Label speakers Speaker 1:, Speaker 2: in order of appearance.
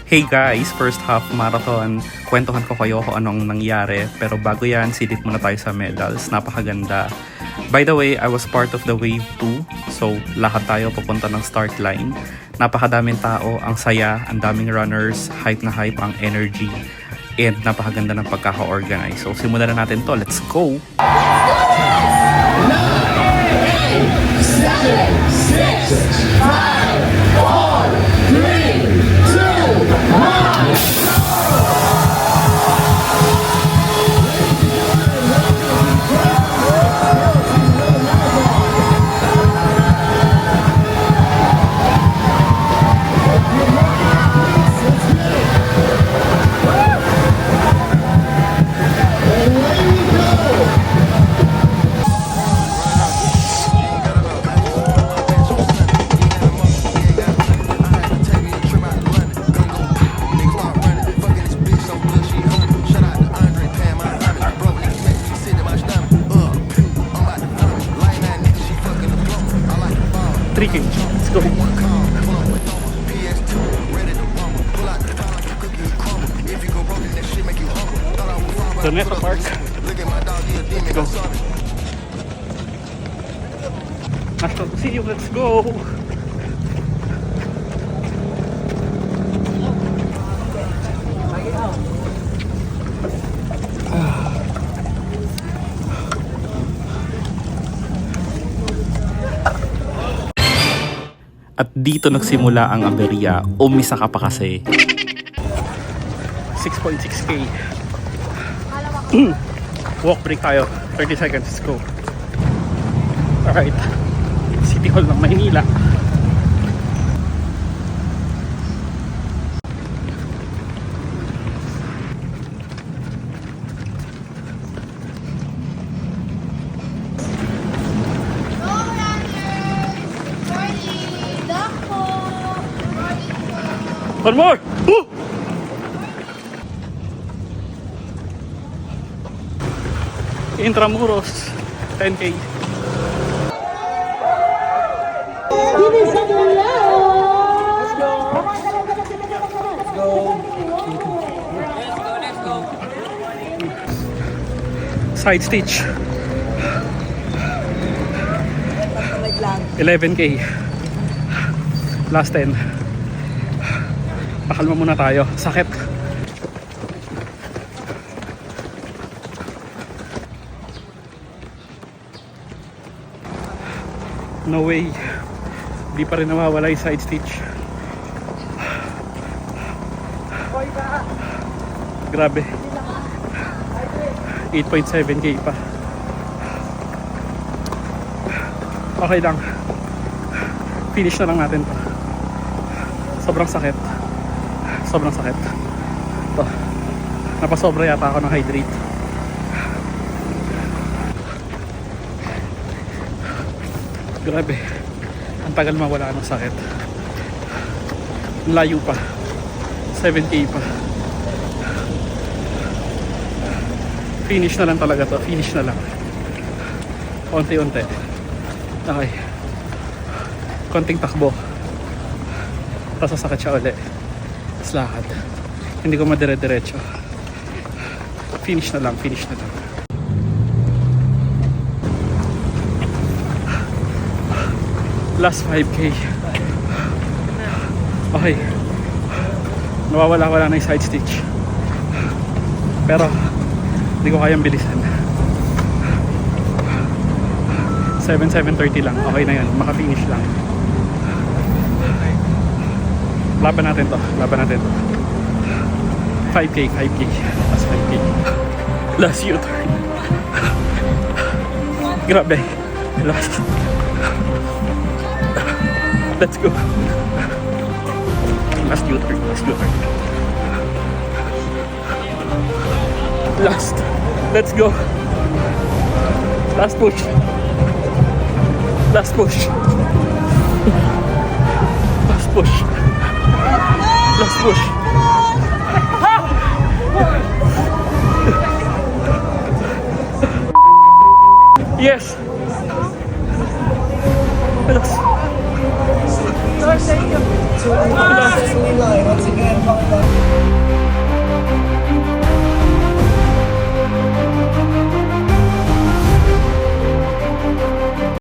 Speaker 1: Hey guys, first half marathon. Kwentuhan ko kayo kung anong nangyari. Pero bago yan, silip muna tayo sa medals. Napakaganda. By the way, I was part of the wave 2. So, lahat tayo papunta ng start line. Napakadaming tao, ang saya, ang daming runners, hype na hype ang energy. And napakaganda ng pagkaka-organize. So, simulan na natin to. Let's go!
Speaker 2: 9, 8, 7, 6, 5, 4, 3, 2, 1.
Speaker 1: Let's go. Doneta Park. Let's go. National Museum, let's go. At dito nagsimula ang aberya. Umisa ka pa kasi. 6.6k. Walk break tayo. 30 seconds. Let's go. Alright. City Hall ng Maynila. One more! Woo! Intramuros 10k. Side stitch 11k. Last 10. Pakalma muna tayo. Sakit. No way. Di pa rin nawawala yung side stitch. Grabe. 8.7k pa. Okay lang. Finish na lang natin to. Sobrang sakit. Sobrang sakit. Ito. Napasobra yata ako ng hydrate. Grabe. Ang tagal mawala ng sakit. Layo pa. 7k pa. Finish na lang talaga to. Finish na lang. Unti-unti. Okay. Konting takbo. Tapos sasakit siya ulit. Lakad. Hindi ko madire-diretso. Finish na lang, finish na lang. Last 5k. Okay. Nawawala-wala na yung side stitch. Pero hindi ko kayang bilisan. 7:30 lang. Okay na yan. Maka-finish lang. Laban natin to. Laban natin to. 5k. Last 5k. Last U-turn. Grabe. Last. Let's go. Last U-turn. Last. Let's go. Last push. Last push. Last push. Last push. Yes. Last.
Speaker 2: Once again,